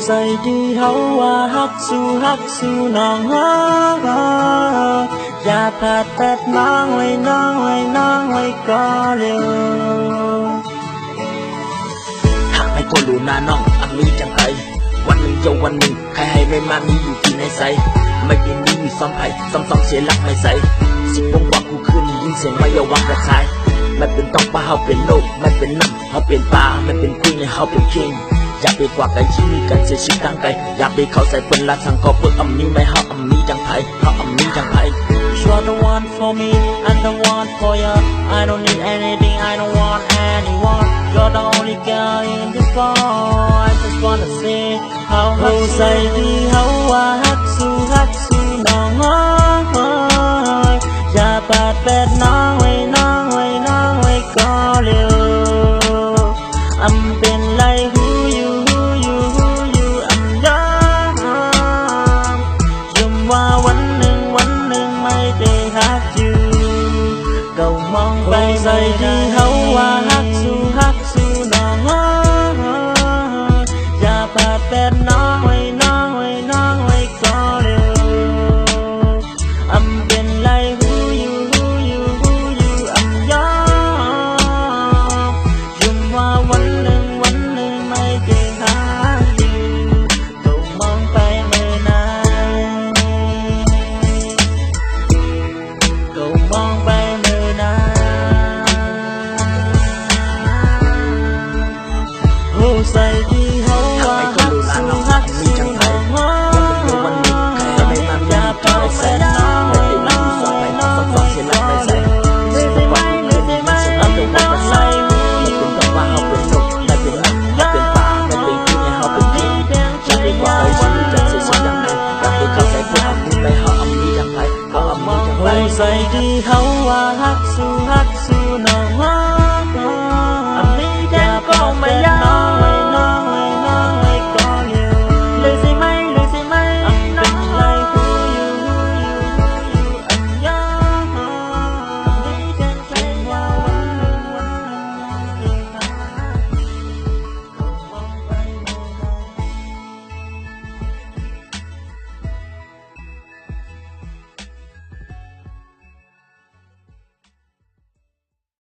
ใจดีเขาว่าฮักสู้น้องอย่าพลาดแปดน้องไว้ก็เร็วหากไม่คนรู้หน้าน้องอันมีจังไรวันหนึ่งเจ้าวันหนึ่งใครให้ไม่มามีอยู่ที่ในใจไม่ได้มีซ้อมไผ่ซ้ำเสียหลักไม่ใส่สิบวงวักกูคืนยินเสียงไม่ยาวักกระชายไม่เป็นต้องป้าเขาเป็นโลกไม่เป็นน้ำเขาเป็นปลาไม่เป็นคุยในเขาเป็นคิงอยากไปกว่าไก่ชีวิตกันเสียชีวิตตั้งไกลอยากไปเขาใส่เป็นละสังก็เพื่อมีไม่เขามีจังไผ่เขามีจังไผ่ You're the one for me and the one for you I don't need anything I don't want anyone You're the only girl in this world I just wanna say how ใจดีเขาว่าฮักสู้น้องอย่าปาดแปดน้องไว้ก็เร็วเป็นไร who you I'm young ยมว่าวันหนึ่งไม่ได้ฮักอยู่ก็มองไปใจดี